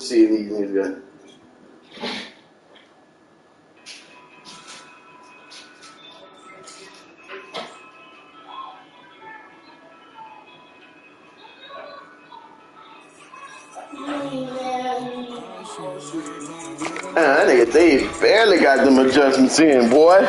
see these niggas. That nigga Dave barely got them adjustments in, boy.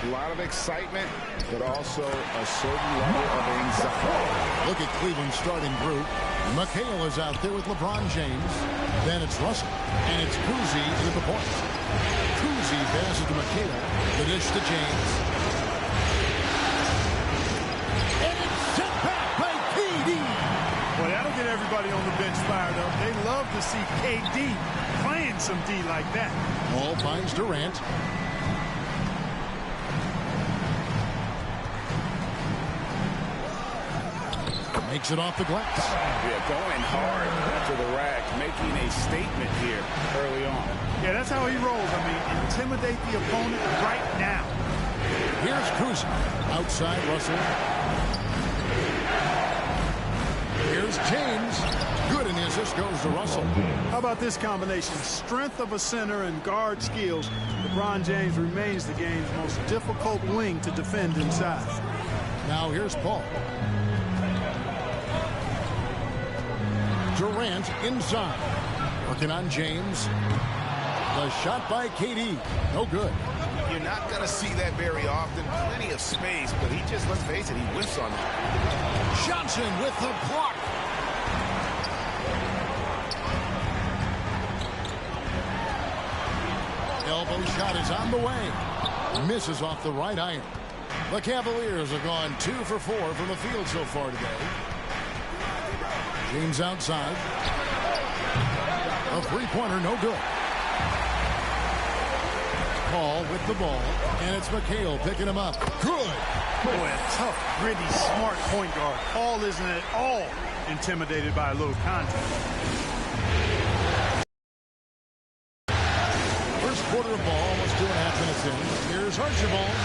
A lot of excitement, but also a certain level of anxiety. Look at Cleveland's starting group. McHale is out there with LeBron James. Then it's Russell, and it's Cousy at the point. Cousy passes to McHale. The dish to James. And it's sent back by KD. Well, that'll get everybody on the bench fired up. They love to see KD playing some D like that. Ball finds Durant. Makes it off the glass. Yeah, going hard to the rack, making a statement here early on. Yeah, that's how he rolls. I mean, intimidate the opponent right now. Here's Cousy. Outside Russell. Here's James. Good in his This goes to Russell. How about this combination? Strength of a center and guard skills. LeBron James remains the game's most difficult wing to defend inside. Now here's Paul. Durant inside. Working on James. The shot by KD. No good. You're not going to see that very often. Plenty of space, but he just, let's face it, he whiffs on that. Johnson with the block. Elbow shot is on the way. Misses off the right iron. The Cavaliers have gone 2 for 4 from the field so far today. James outside. A three-pointer, no good. Paul with the ball, and it's McHale picking him up. Good. Boy, a tough, gritty, smart point guard. Paul isn't at all intimidated by a little contact. First quarter of ball, almost 2.5 minutes in. Here's Archibald,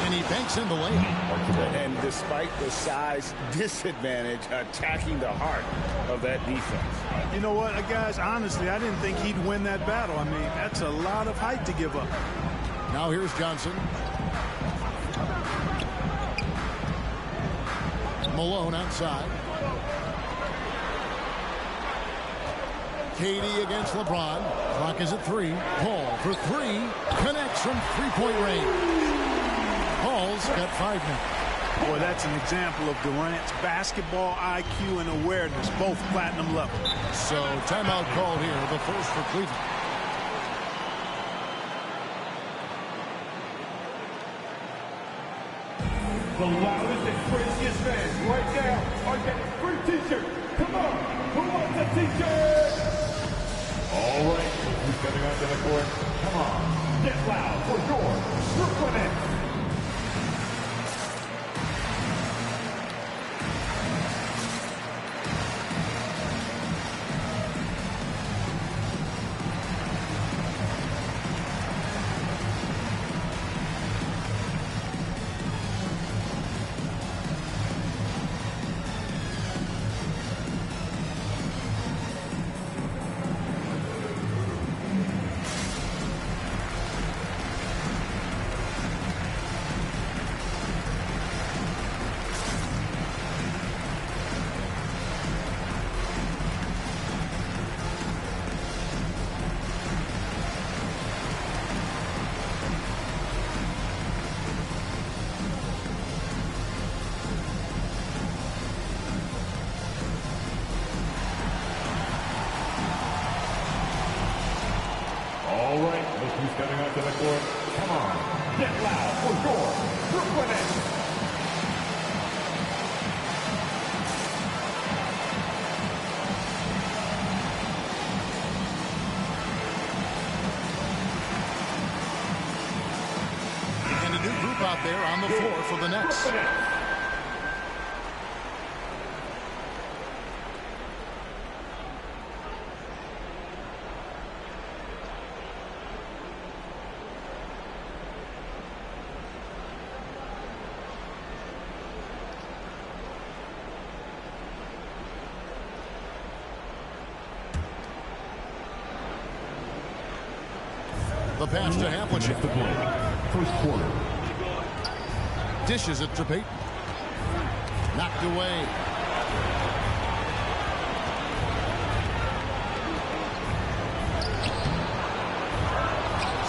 and he banks in the layup. And despite the size disadvantage, attacking the heart of that defense. You know what, guys, honestly, I didn't think he'd win that battle. I mean, that's a lot of height to give up. Now here's Johnson. Malone outside. KD against LeBron. Clock is at 3. Paul for 3. Connects from three-point range. Paul's got 5 now. Boy, that's an example of Durant's basketball IQ and awareness, both platinum level. So timeout called here, the first for Cleveland. The loudest and craziest fans right now are getting free t-shirts. Come on, who wants a t-shirt? All right, who's coming onto the court? Come on, get loud for your Brooklyn Nets. All right, look who's coming onto the court. Come on, get loud for your Brooklyn Nets. And a new group out there on the floor for the Nets. The pass to Havlicek. First quarter. Dishes it to Payton. Knocked away.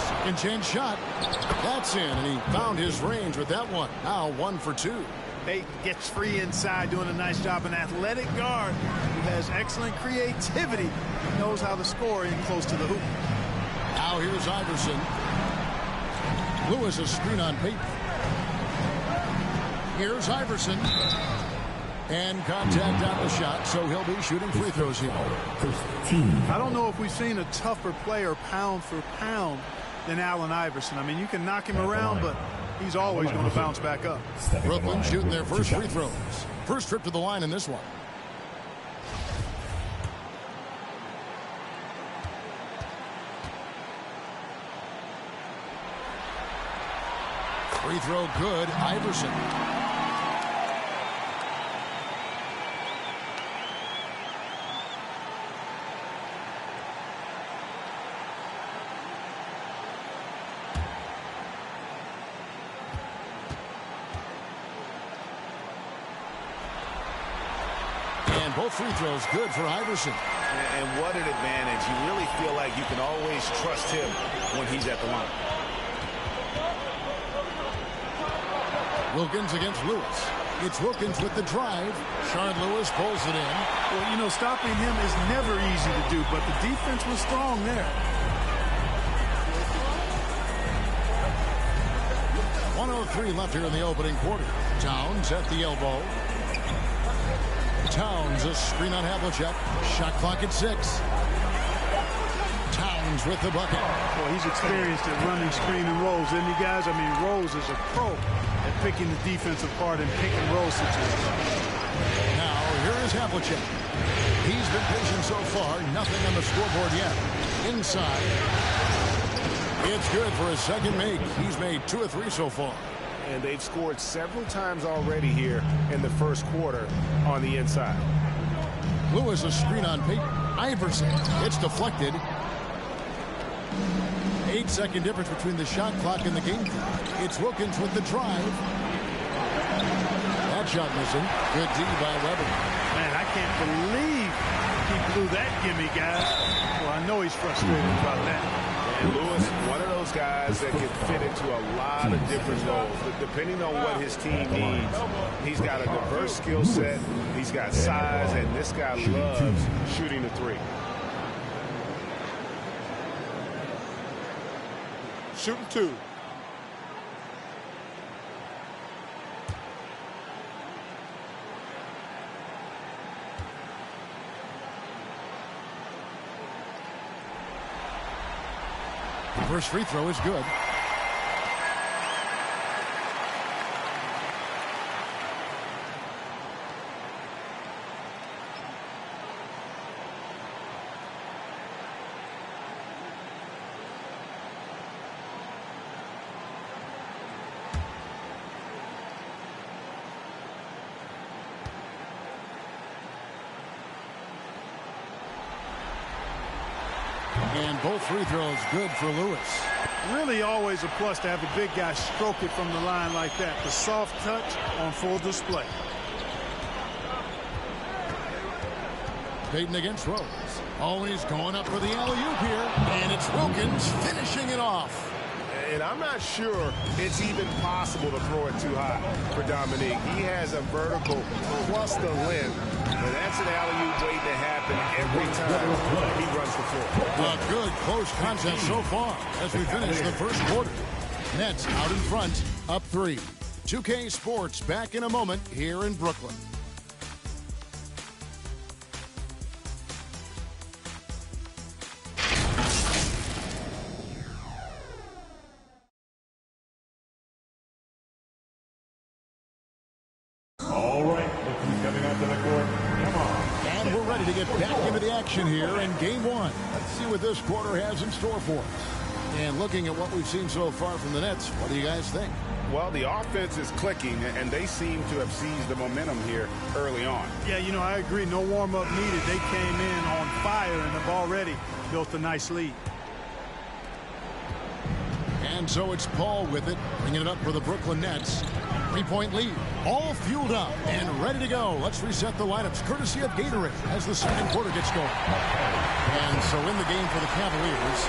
Second chance shot. That's in, and he found his range with that one. Now 1 for 2. Payton gets free inside, doing a nice job. An athletic guard who has excellent creativity. He knows how to score in close to the hoop. Now here's Iverson. Lewis a screen on Payton. Here's Iverson. And contact on the shot, so he'll be shooting free throws here. I don't know if we've seen a tougher player pound for pound than Allen Iverson. I mean, you can knock him around, but he's always going to bounce back up. Brooklyn shooting their first free throws. First trip to the line in this one. Free throw good, Iverson. both free throws good for Iverson. And what an advantage. You really feel like you can always trust him when he's at the line. Wilkins against Lewis. It's Wilkins with the drive. Shard Lewis pulls it in. Well, you know, stopping him is never easy to do, but the defense was strong there. 1:03 left here in the opening quarter. Towns at the elbow. Towns a screen on Havlicek. Shot clock at 6. Towns with the bucket. Well, he's experienced at running screen and rolls, isn't he, guys? I mean, Rose is a pro at picking the defense apart in pick and roll situations. Now, here is Havlicek. He's been patient so far. Nothing on the scoreboard yet. Inside. It's good for a second make. He's made 2 of 3 so far. And they've scored several times already here in the first quarter on the inside. Lewis a screen on Peyton. Iverson. It's deflected. 8-second difference between the shot clock and the game clock. It's Wilkins with the drive. That shot missing. Good D by Weber. Man, I can't believe he blew that gimme, guys. Well, I know he's frustrated about that. And Lewis, one of those guys that can fit into a lot of different roles. Depending on what his team needs, he's got a diverse skill set. He's got size, and this guy loves shooting the three. Shooting 2. First free throw is good. And both free throws good for Lewis. Really always a plus to have a big guy stroke it from the line like that. The soft touch on full display. Peyton against Rose. Always going up for the alley-oop here. And it's Wilkins finishing it off. And I'm not sure it's even possible to throw it too high for Dominique. He has a vertical plus the length. And that's an alley-oop waiting to happen every time he runs the floor. A good close contest so far as we finish the first quarter. Nets out in front, up 3. 2K Sports back in a moment here in Brooklyn. All right, look who's coming onto the court. Come on. And we're ready to get back into the action here in game 1. Let's see what this quarter has in store for us. And looking at what we've seen so far from the Nets, what do you guys think? Well, the offense is clicking, and they seem to have seized the momentum here early on. Yeah, you know, I agree. No warm-up needed. They came in on fire and have already built a nice lead. And so it's Paul with it, bringing it up for the Brooklyn Nets. 3-point lead, all fueled up and ready to go. Let's reset the lineups, courtesy of Gatorade, as the second quarter gets going. And so in the game for the Cavaliers,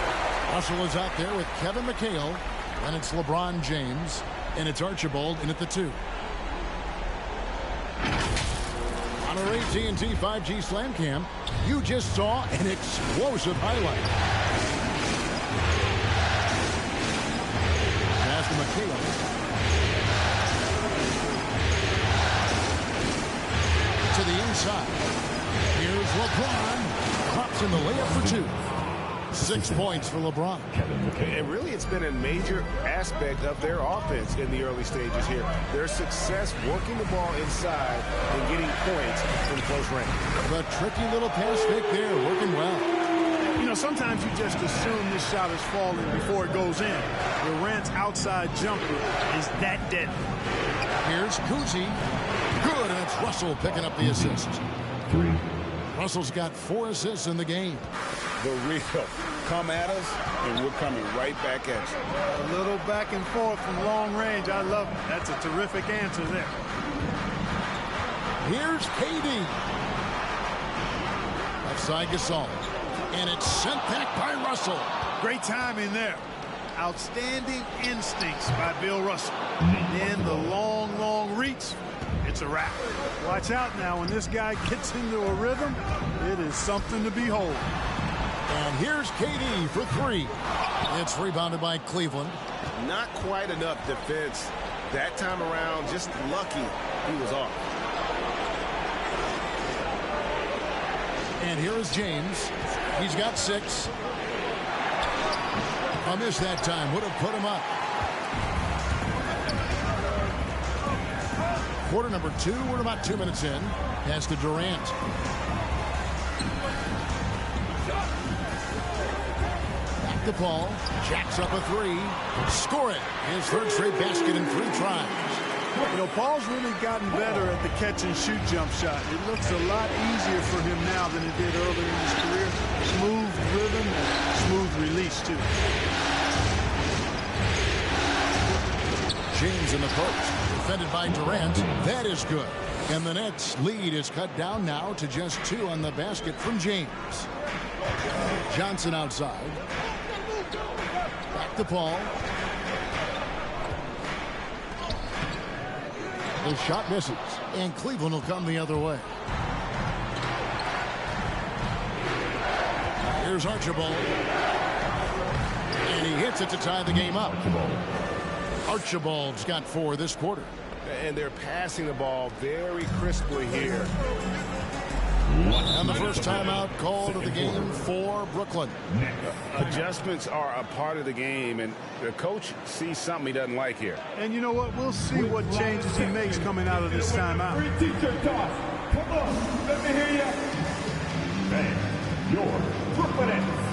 Russell is out there with Kevin McHale, and it's LeBron James, and it's Archibald in at the 2. On our AT&T 5G Slam Cam, you just saw an explosive highlight. Pass to McHale. To the inside. Here's LeBron. Pops in the layup for 2. 6 points for LeBron. And really, it's been a major aspect of their offense in the early stages here. Their success working the ball inside and getting points in close range. The tricky little pass fake there, working well. You know, sometimes you just assume this shot is falling before it goes in. Durant's outside jumper is that deadly. Here's Kuzi. Good, and it's Russell picking up the assist. 3. Russell's got 4 assists in the game. The real. Come at us, and we're coming right back at you. A little back and forth from long range. I love it. That's a terrific answer there. Here's KD. left side, Gasol. And it's sent back by Russell. Great timing there. Outstanding instincts by Bill Russell. Then the long reach. It's a wrap. Watch out now. When this guy gets into a rhythm, it is something to behold. And here's KD for three. It's rebounded by Cleveland. Not quite enough defense that time around. Just lucky he was off. And here is James. He's got 6. A miss that time would have put him up. Quarter number 2. We're about 2 minutes in. Pass to Durant. Back to Paul. Jacks up a 3. Score it. His third straight basket in 3 tries. You know, Paul's really gotten better at the catch-and-shoot jump shot. It looks a lot easier for him now than it did earlier in his career. Smooth rhythm and smooth release, too. James in the post. Defended by Durant. That is good. And the Nets' lead is cut down now to just 2 on the basket from James. Johnson outside. Back to Paul. The shot misses, and Cleveland will come the other way. Here's Archibald. And he hits it to tie the game up. Archibald's got 4 this quarter. And they're passing the ball very crisply here. And the first timeout called of the game for Brooklyn. Adjustments are a part of the game, and the coach sees something he doesn't like here. And you know what? We'll see what changes he makes coming out of this timeout. Free t-shirt toss. Come on, let me hear you. And your Brooklyn Nets.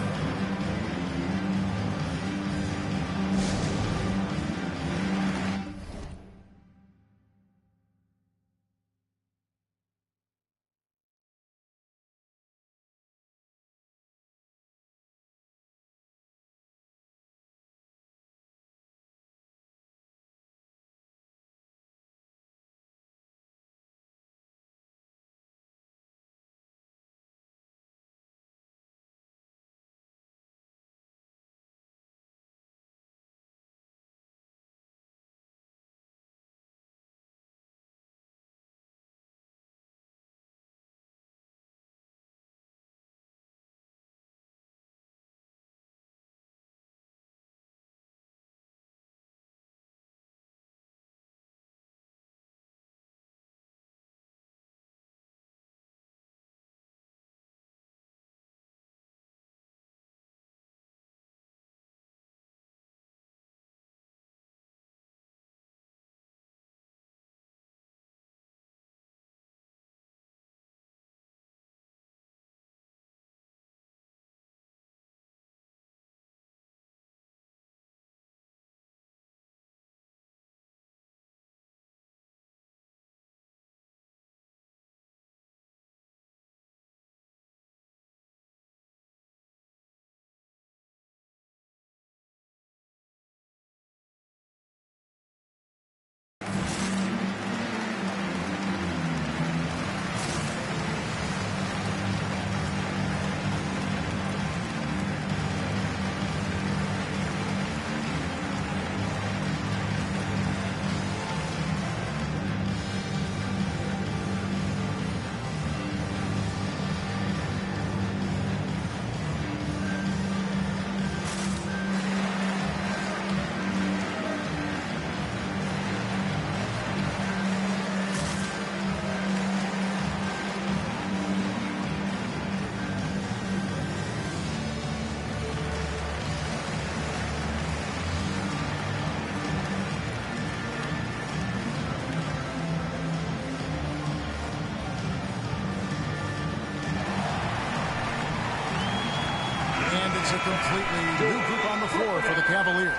It's a completely new group on the floor for the Cavaliers.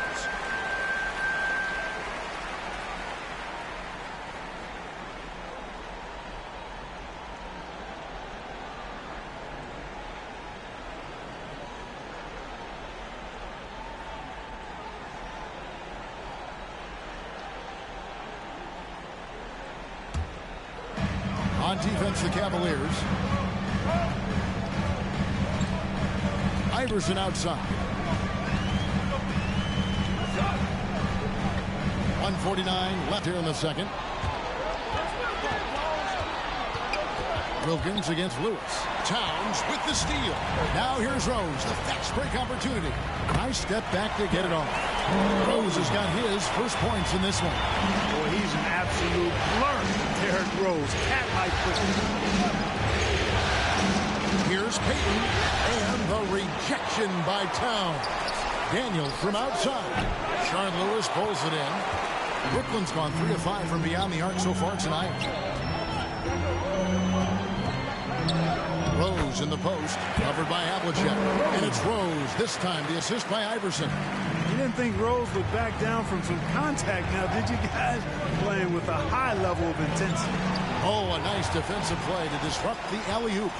On defense, the Cavaliers. Iverson outside. 1:49 left here in the second. Wilkins against Lewis. Towns with the steal. Now here's Rose. The fast break opportunity. Nice step back to get it off. Rose has got his first points in this one. Boy, he's an absolute blur. Derrick Rose, cat-like quickness. Here's Payton. And the rejection by Towns. Daniel from outside. Sean Lewis pulls it in. Brooklyn's gone 3 of 5 from beyond the arc so far tonight. Rose in the post, covered by Havlicek. And it's Rose. This time, the assist by Iverson. You didn't think Rose would back down from some contact now, did you guys? Playing with a high level of intensity. Oh, a nice defensive play to disrupt the alley-oop.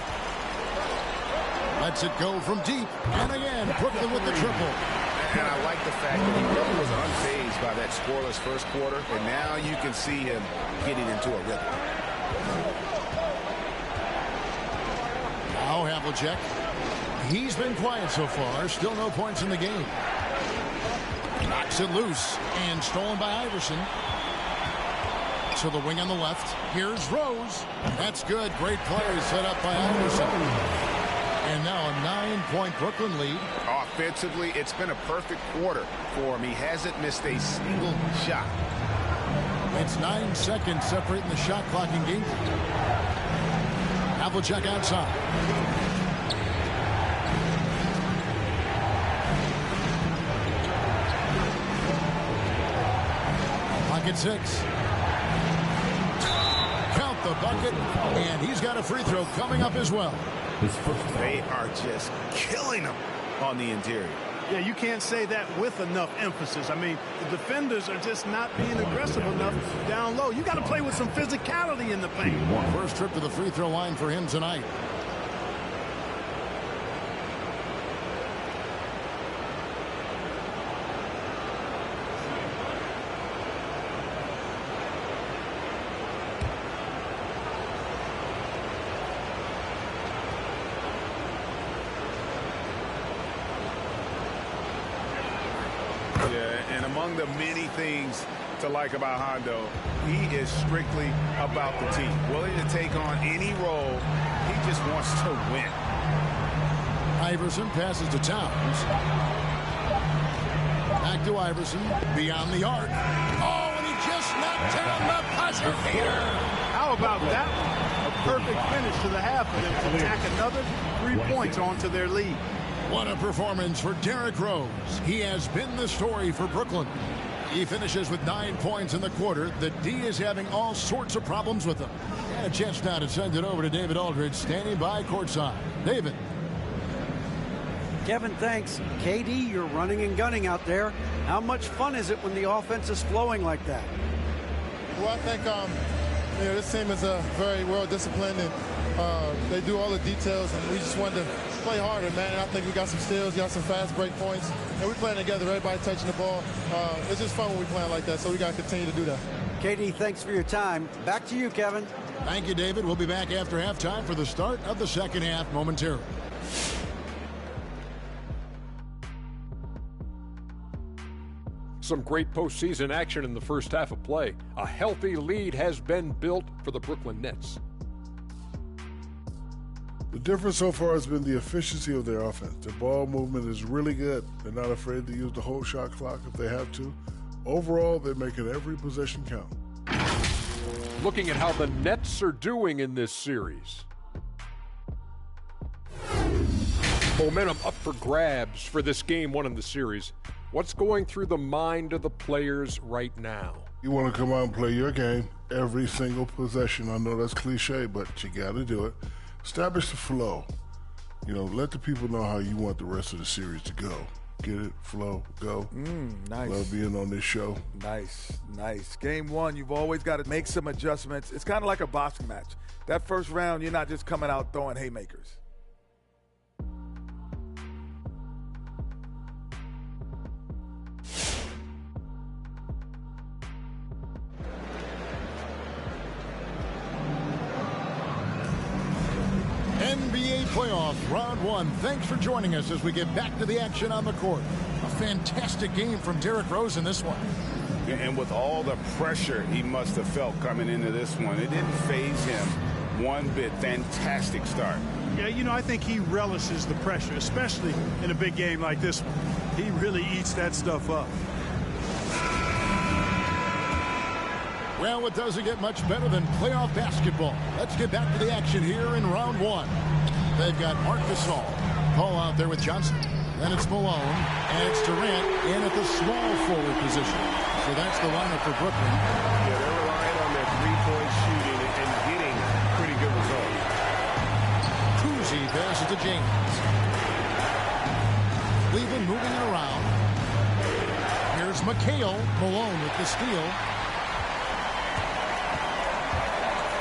Lets it go from deep. And again, Brooklyn with the triple. And I like the fact that he really was unfazed by that scoreless first quarter. And now you can see him getting into a rhythm. Now Havlicek. He's been quiet so far. Still no points in the game. Knocks it loose. And stolen by Iverson. To the wing on the left. Here's Rose. That's good. Great play set up by Iverson. And now a 9-point Brooklyn lead. Offensively, it's been a perfect quarter for him. He hasn't missed a single shot. It's 9 seconds separating the shot clock in game. Havlicek outside. Pocket 6. Count the bucket, and he's got a free throw coming up as well. They are just killing him on the interior. Yeah, you can't say that with enough emphasis. I mean, the defenders are just not being aggressive enough down low. You got to play with some physicality in the paint. First trip to the free throw line for him tonight. Yeah, and among the many things to like about Hondo, he is strictly about the team. Willing to take on any role. He just wants to win. Iverson passes to Towns. Back to Iverson. Beyond the arc. Oh, and he just knocked down the buzzer beater. How about that one? A perfect finish to the half for them to tack another 3 points onto their lead. What a performance for Derrick Rose. He has been the story for Brooklyn. He finishes with 9 points in the quarter. The D is having all sorts of problems with him. And a chance now to send it over to David Aldridge, standing by courtside. David. Kevin, thanks. KD, you're running and gunning out there. How much fun is it when the offense is flowing like that? Well, I think this team is very well disciplined, and they do all the details, and we just wanted to play harder, man. And I think we got some steals, got some fast break points, and we're playing together, everybody touching the ball. It's just fun when we playing like that, so we got to continue to do that. KD, thanks for your time. Back to you, Kevin. Thank you, David. We'll be back after halftime for the start of the second half momentarily. Some great postseason action in the first half of play. A healthy lead has been built for the Brooklyn Nets. The difference so far has been the efficiency of their offense. Their ball movement is really good. They're not afraid to use the whole shot clock if they have to. Overall, they're making every possession count. Looking at how the Nets are doing in this series. Momentum up for grabs for this game one in the series. What's going through the mind of the players right now? You want to come out and play your game every single possession. I know that's cliche, but you got to do it. Establish the flow. Let the people know how you want the rest of the series to go. Get it, flow, go. Nice. Love being on this show. Nice. Game one, you've always got to make some adjustments. It's kind of like a boxing match. That first round, you're not just coming out throwing haymakers. NBA playoffs, round one. Thanks for joining us as we get back to the action on the court. A fantastic game from Derrick Rose in this one. And with all the pressure he must have felt coming into this one, it didn't faze him one bit. Fantastic start. Yeah, you know, I think he relishes the pressure, especially in a big game like this one. He really eats that stuff up. Well, it doesn't get much better than playoff basketball. Let's get back to the action here in round one. They've got Marc Gasol. Paul out there with Johnson. Then it's Malone, and it's Durant in at the small forward position. So that's the lineup for Brooklyn. Yeah, they're relying on their three-point shooting and getting pretty good results. Cousy passes to James. Cleveland moving it around. Here's McHale. Malone with the steal.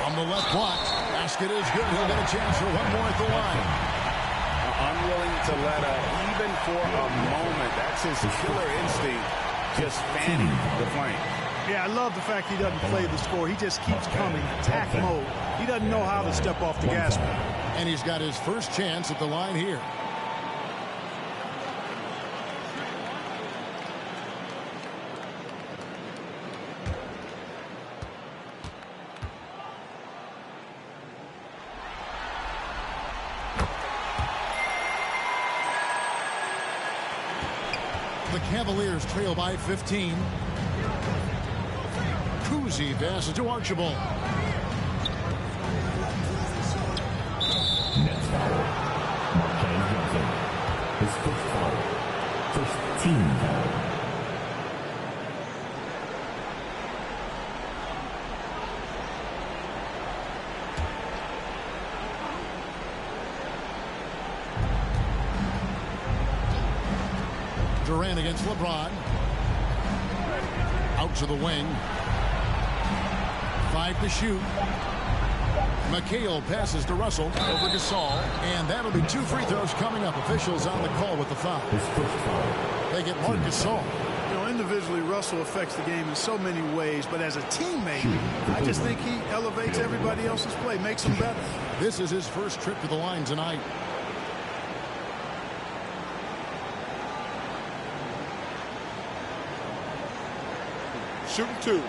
On the left block. Basket is good. He'll get a chance for one more at the line. Unwilling to let up, even for a moment. That's his killer instinct, just fanning the flame. Yeah, I love the fact he doesn't play the score. He just keeps coming, attack mode. He doesn't know how to step off the gas pedal. And he's got his first chance at the line here. The Cavaliers trail by 15. Cousy passes to Archibald. Next foul. Markelle Johnson. His first foul. First team foul. Durant against LeBron. Out to the wing. 5 to shoot. McHale passes to Russell over Gasol. And that'll be 2 free throws coming up. Officials on the call with the foul. They get Marc Gasol. You know, individually, Russell affects the game in so many ways. But as a teammate, I just think he elevates everybody else's play, makes them better. This is his first trip to the line tonight. Shooting 2.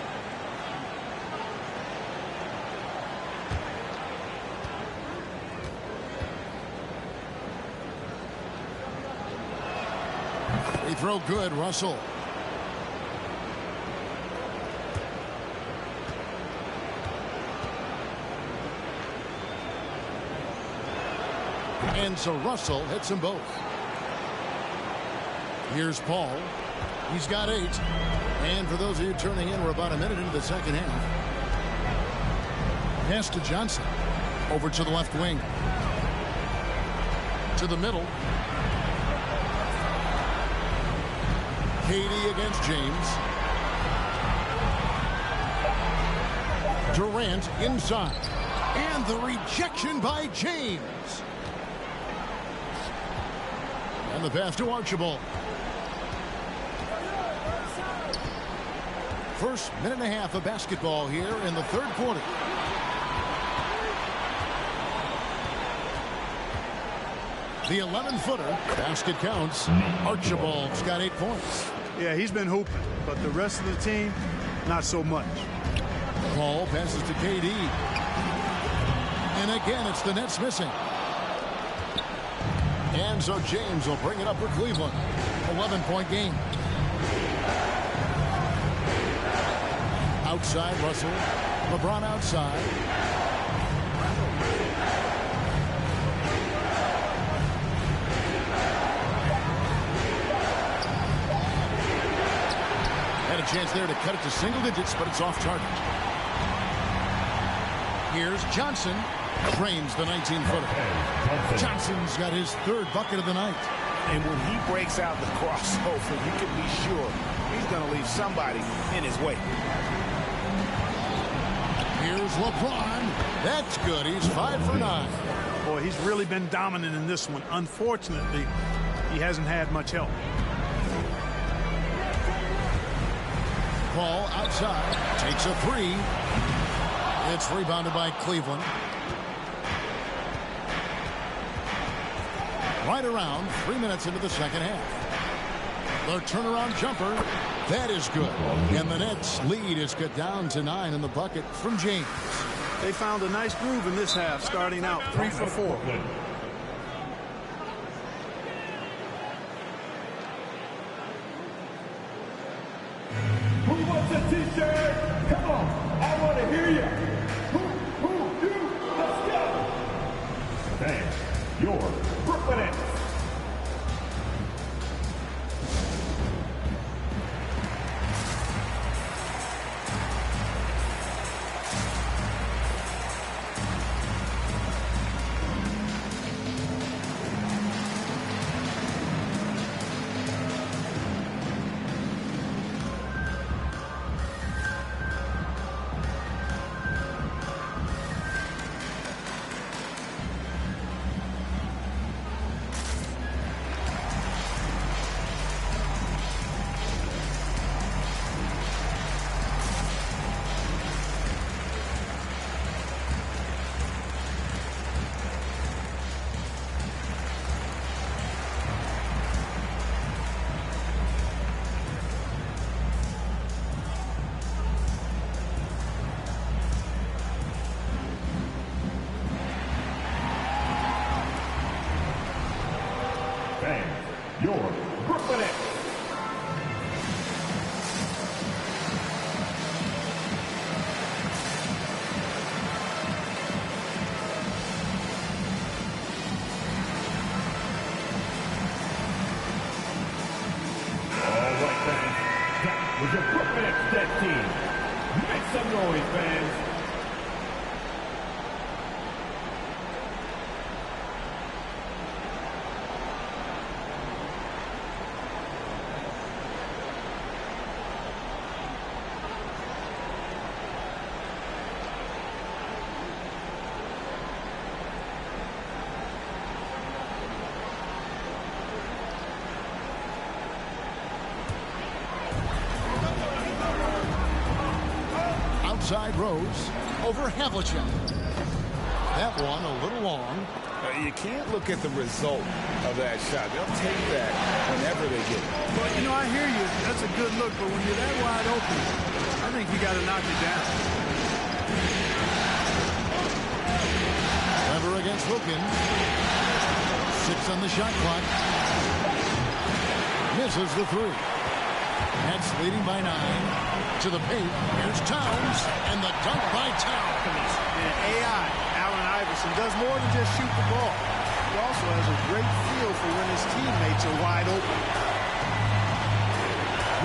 Free throw good, Russell. And so Russell hits them both. Here's Paul. He's got 8. And for those of you turning in, we're about a minute into the second half. Pass to Johnson. Over to the left wing. To the middle. KD against James. Durant inside. And the rejection by James. And the pass to Archibald. First minute and a half of basketball here in the third quarter. The 11-footer. Basket counts. Archibald's got 8 points. Yeah, he's been hooping, but the rest of the team, not so much. Paul passes to KD. And again, it's the Nets missing. And so James will bring it up for Cleveland. 11-point game. Outside, Russell. LeBron outside. Had a chance there to cut it to single digits, but it's off target. Here's Johnson. Frames the 19-footer. Johnson's got his 3rd bucket of the night. And when he breaks out the crossover, you can be sure he's going to leave somebody in his way. Here's LeBron. That's good. He's 5 for 9. Boy, he's really been dominant in this one. Unfortunately, he hasn't had much help. Paul outside. Takes a 3. It's rebounded by Cleveland. right around 3 minutes into the second half. The turnaround jumper, that is good. And the Nets lead is cut down to 9 in the bucket from James. They found a nice groove in this half, starting out 3 for 4. Who wants a t-shirt? Come on, I want to hear you. Who, you, let's go. Thanks, your Brooklyn Nets. Your Brooklyn Nets. All right, fans. That was your Brooklyn Nets dead team. Make some noise, fans. Outside Rose over Havlicek. That one a little long. You can't look at the result of that shot. They'll take that whenever they get it. Well, you know, I hear you. That's a good look, but when you're that wide open, I think you got to knock it down. Lever against Wilkins. 6 on the shot clock. Misses the 3. Nets leading by 9. To the paint. Here's Towns. And the dunk by Towns. And AI, Allen Iverson, does more than just shoot the ball. He also has a great feel for when his teammates are wide open.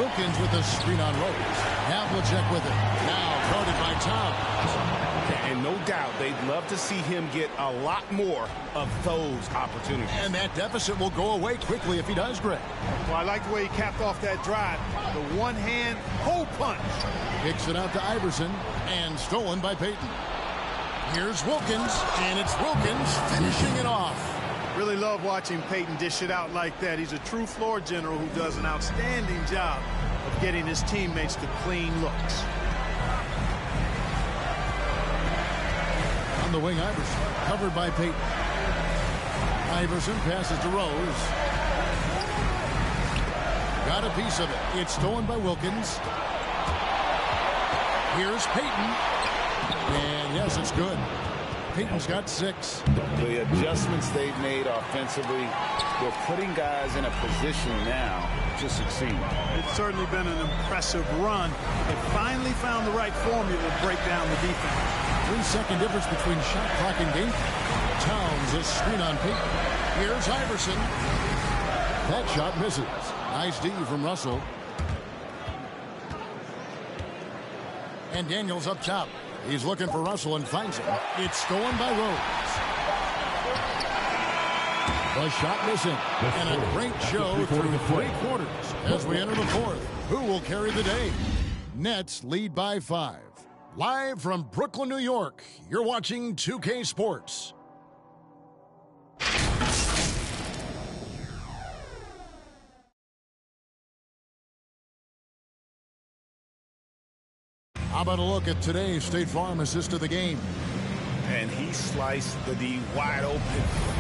Wilkins with a screen on Rose. Havlicek with it. Now guarded by Towns. And no doubt they'd love to see him get a lot more of those opportunities. And that deficit will go away quickly if he does, Greg. Well, I like the way he capped off that drive. The one-hand hole punch. Kicks it out to Iverson and stolen by Payton. Here's Wilkins, and it's Wilkins finishing it off. Really love watching Payton dish it out like that. He's a true floor general who does an outstanding job of getting his teammates to clean looks. On the wing, Iverson, covered by Payton. Iverson passes to Rose. Got a piece of it. It's stolen by Wilkins. Here's Payton. And yes, it's good. Payton's got 6. The adjustments they've made offensively, they're putting guys in a position now to succeed. It's certainly been an impressive run. They finally found the right formula to break down the defense. 3-second difference between shot clock and game. Towns a screen on Payton. Here's Iverson. That shot misses. Nice D from Russell. And Daniels up top. He's looking for Russell and finds him. It's stolen by Rose. The shot missing. And a great show through 3 quarters as we enter the 4th. Who will carry the day? Nets lead by 5. Live from Brooklyn, New York, you're watching 2K Sports. How about a look at today's State Farm assist of the game? and he sliced the D wide open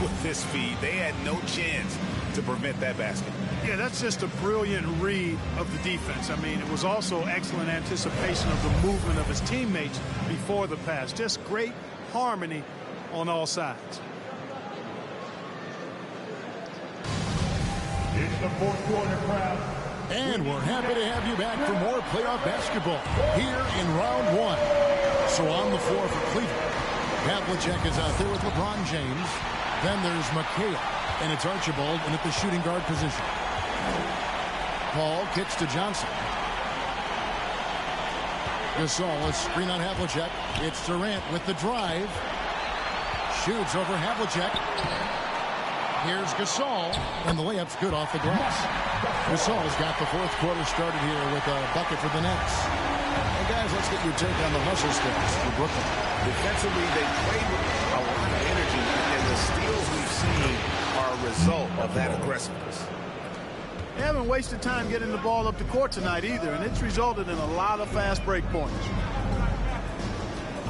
with his feet. They had no chance to prevent that basket. Yeah, that's just a brilliant read of the defense. I mean, it was also excellent anticipation of the movement of his teammates before the pass. Just great harmony on all sides. It's the fourth quarter crowd. And we're happy to have you back for more playoff basketball here in round one. So on the floor for Cleveland, Havlicek is out there with LeBron James. Then there's McHale, and it's Archibald in at the shooting guard position. Paul kicks to Johnson. Gasol is screen on Havlicek. It's Durant with the drive. Shoots over Havlicek. Here's Gasol, and the layup's good off the glass. Gasol's got the fourth quarter started here with a bucket for the Nets. And guys, let's get your take on the hustle steps for Brooklyn. Defensively, they played with a lot of energy, and the steals we've seen are a result of that aggressiveness. They haven't wasted time getting the ball up the court tonight either, and it's resulted in a lot of fast break points.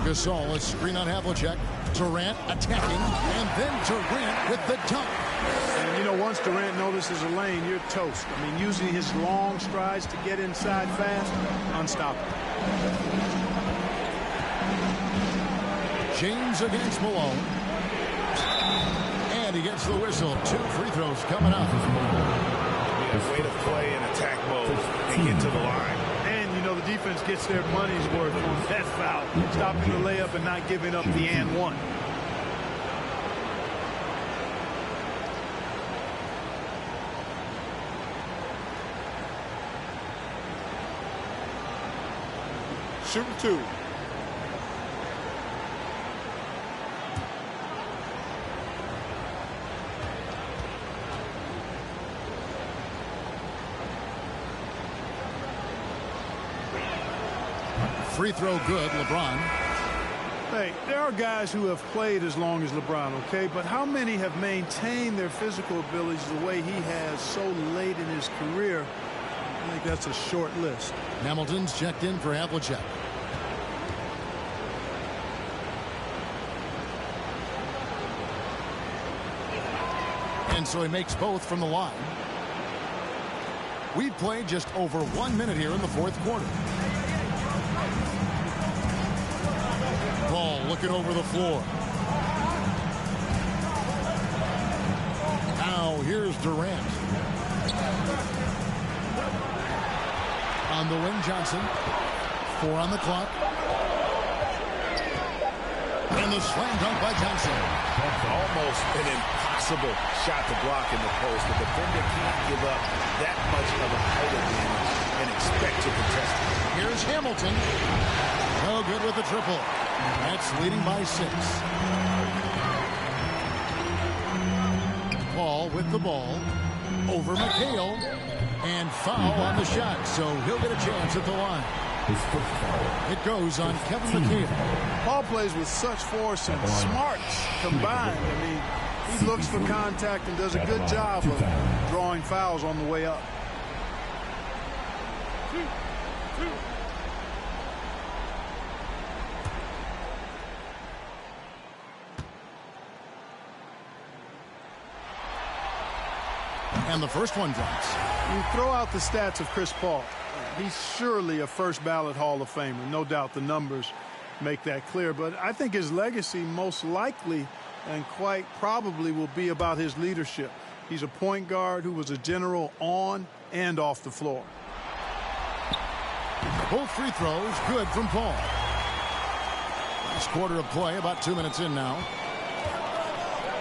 Gasol is screen on Havlicek. Durant attacking, and then Durant with the dunk. And, you know, once Durant notices a lane, you're toast. I mean, using his long strides to get inside fast, unstoppable. James against Malone. And he gets the whistle. 2 free throws coming up. Yeah, way to play in attack mode and get to the line. And, you know, the defense gets their money's worth on that foul. Stopping the layup and not giving up the and one. Shooting 2. Free throw good, LeBron. Hey, there are guys who have played as long as LeBron, okay? But how many have maintained their physical abilities the way he has so late in his career? I think that's a short list. Hamilton's checked in for Havlicek. And so he makes both from the line. We've played just over 1 minute here in the fourth quarter. Paul looking over the floor. Now here's Durant. On the wing, Johnson. 4 on the clock. And the slam dunk by Johnson. Almost an impossible shot to block in the post. The defender can't give up that much of a height advantage and expect to contest it. Here's Hamilton. No good with the triple. That's leading by 6. Paul with the ball. Over McHale. And foul on the shot, so he'll get a chance at the line. It goes on Kevin McHale. Paul plays with such force and smarts combined. I mean, he looks for contact and does a good job of drawing fouls on the way up. And the first one drops. You throw out the stats of Chris Paul. He's surely a first ballot Hall of Famer. No doubt the numbers make that clear. But I think his legacy most likely and quite probably will be about his leadership. He's a point guard who was a general on and off the floor. Both free throws good from Paul. Last quarter of play, about 2 minutes in now.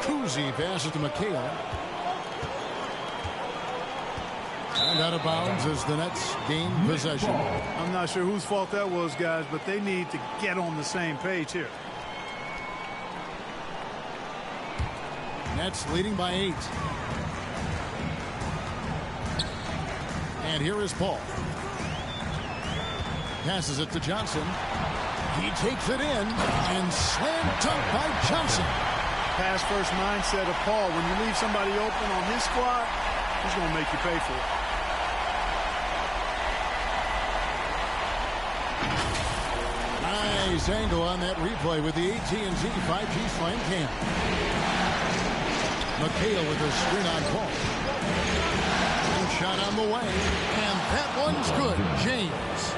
Cousy passes to McHale. And out of bounds as the Nets gain possession. I'm not sure whose fault that was, guys, but they need to get on the same page here. Nets leading by 8. And here is Paul. Passes it to Johnson. He takes it in and slam dunk by Johnson. Pass first mindset of Paul. When you leave somebody open on his squad, he's going to make you pay for it. Nice angle on that replay with the AT&T 5G Slam Cam. McHale with a screen on Paul. And shot on the way. And that one's good. James.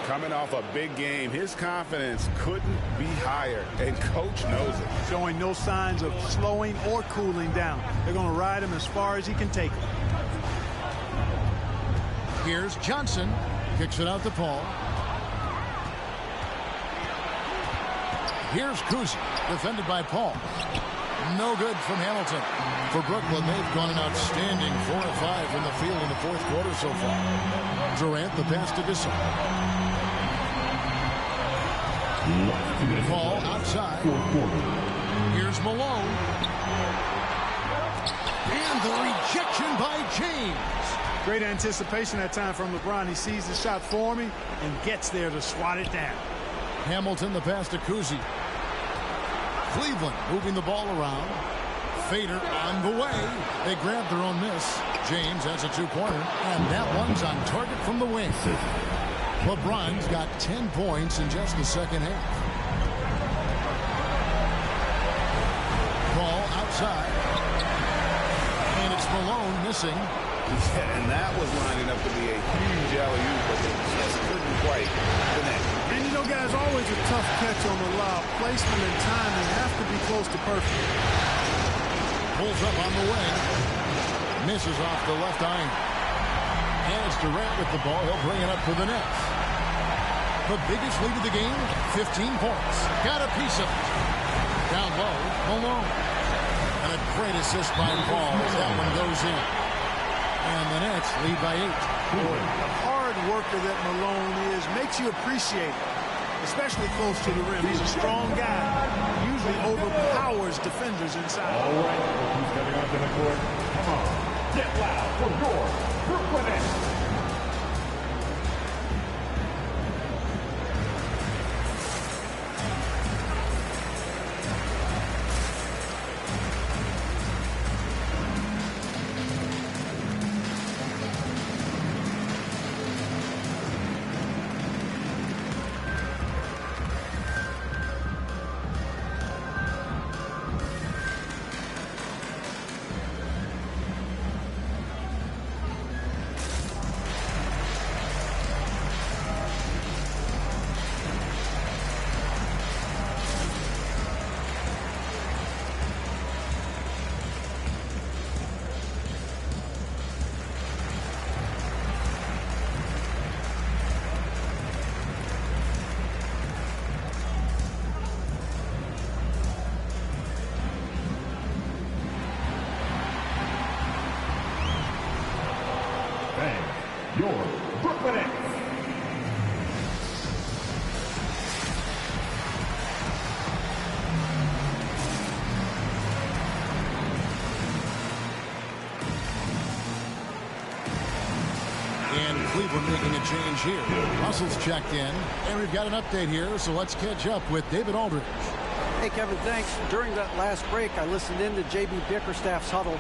Coming off a big game, his confidence couldn't be higher, and coach knows it. Showing no signs of slowing or cooling down. They're going to ride him as far as he can take him. Here's Johnson. Kicks it out to Paul. Here's Kuzi. Defended by Paul. No good from Hamilton. For Brooklyn, they've gone an outstanding 4 of 5 from the field in the fourth quarter so far. Durant, the pass to Gasol. Paul outside. Here's Malone. And the rejection by James. Great anticipation that time from LeBron. He sees the shot forming and gets there to swat it down. Hamilton, the pass to Kuzi. Cleveland moving the ball around. Fader on the way. They grab their own miss. James has a two-pointer, and that one's on target from the wing. LeBron's got 10 points in just the second half. Ball outside. And it's Malone missing. Yeah, and that was lining up to be a huge alley-oop, but they just couldn't quite connect. And you know, guys, always a tough catch on the lob. Placement and timing have to be close to perfect. Pulls up on the wing. Misses off the left iron. And it's Durant with the ball. He'll bring it up for the Nets. The biggest lead of the game, 15 points. Got a piece of it. Down low, Malone. And a great assist by Paul as that one goes in. And the Nets lead by 8. The hard worker that Malone is makes you appreciate it, especially close to the rim. He's a strong guy. Usually overpowers defenders inside. All right, who's coming onto the court? Come on, get loud for your Brooklyn Nets. Your Brooklyn Nets. And Cleveland making a change here. Russell's checked in, and we've got an update here, so let's catch up with David Aldridge. Hey, Kevin, thanks. During that last break, I listened in to J.B. Bickerstaff's huddle.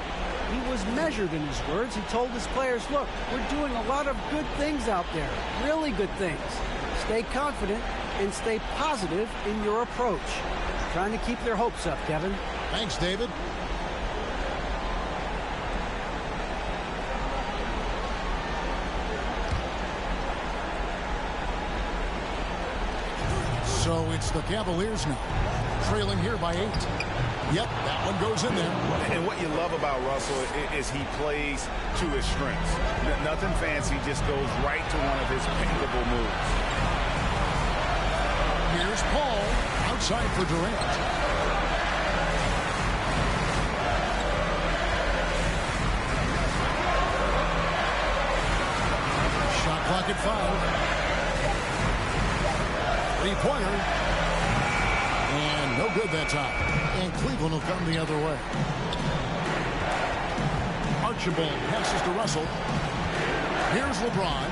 He was measured in his words. He told his players, look, we're doing a lot of good things out there, really good things. Stay confident and stay positive in your approach. Trying to keep their hopes up, Kevin. Thanks, David. So it's the Cavaliers now, trailing here by 8. Yep, that one goes in there. And what you love about Russell is he plays to his strengths. Nothing fancy, just goes right to one of his pickable moves. Here's Paul, outside for Durant. Shot clock at 5. Three-pointer. And no good that time. And Cleveland will come the other way. Archibald passes to Russell. Here's LeBron.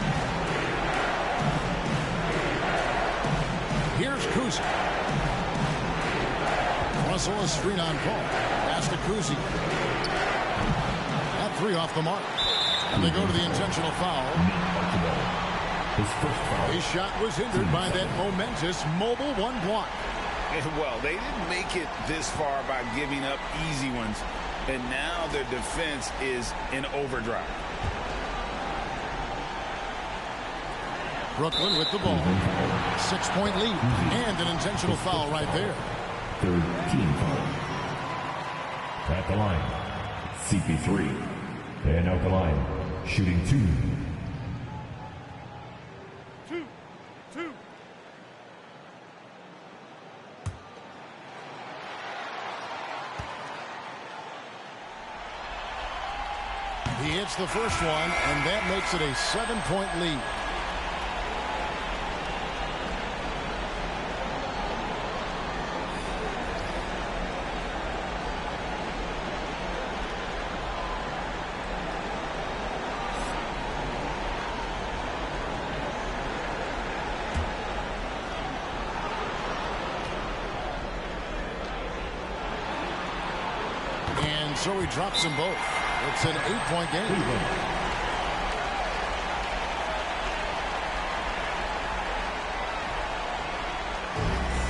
Here's Kuzi. Russell is screen on Paul. Pass to Kuzi. That 3 off the mark. And they go to the intentional foul. His first foul. His shot was hindered by that momentous mobile one block. Well, they didn't make it this far by giving up easy ones, and now their defense is in overdrive. Brooklyn with the ball. 6-point lead and an intentional foul right there. Third team foul. At the line, CP3. And out the line, shooting 2. He hits the first one, and that makes it a 7-point lead. And so he drops them both. It's an 8-point game.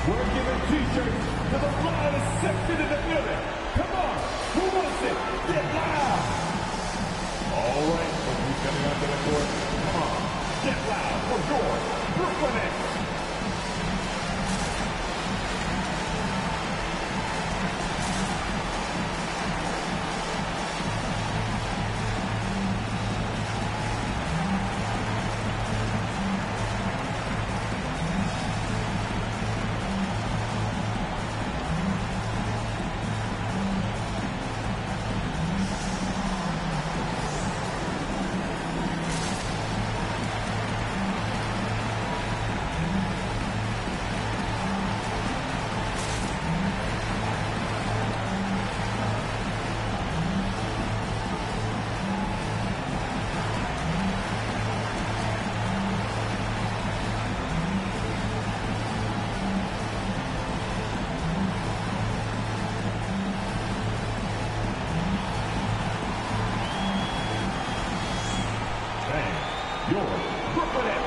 We're giving t-shirts to the loudest section in the building. Come on, who wants it? Get loud! All right, but who's coming onto the court? Come on, get loud for your Brooklyn Nets. Your Brooklyn Nets.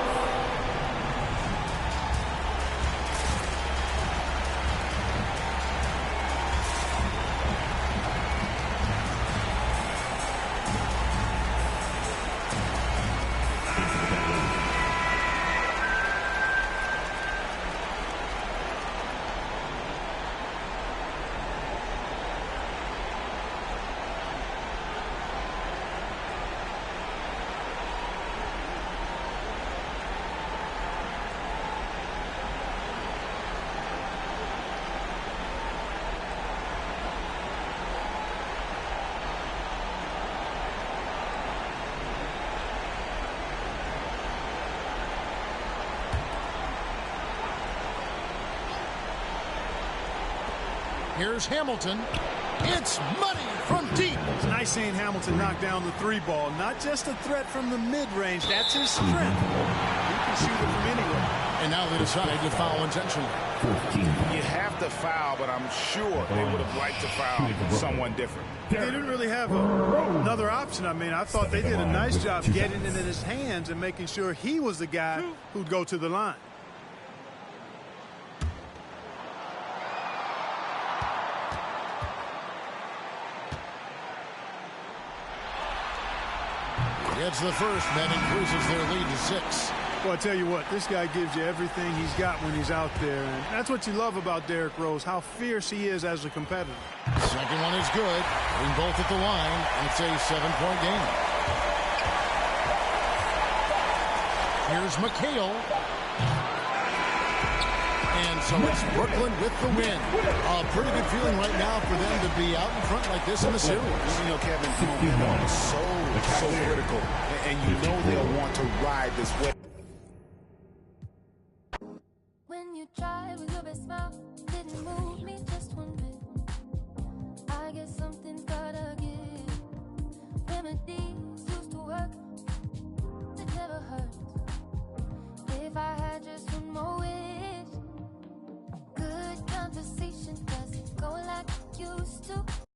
Here's Hamilton. It's money from deep. It's nice seeing Hamilton knock down the 3-ball. Not just a threat from the mid-range. That's his strength. You can shoot it from anywhere. And now they decide to foul intentionally. You have to foul, but I'm sure they would have liked to foul someone different. They didn't really have another option. I mean, I thought they did a nice job getting it in his hands and making sure he was the guy who'd go to the line. Gets the first, that increases their lead to 6. Well, I tell you what, this guy gives you everything he's got when he's out there. And that's what you love about Derrick Rose, how fierce he is as a competitor. Second one is good. Putting both at the line. It's a 7-point game. Here's McHale. And so it's Brooklyn with the win. A pretty good feeling right now for them to be out in front like this in the series. You know, Kevin, momentum is so critical. And you know they'll want to ride this way.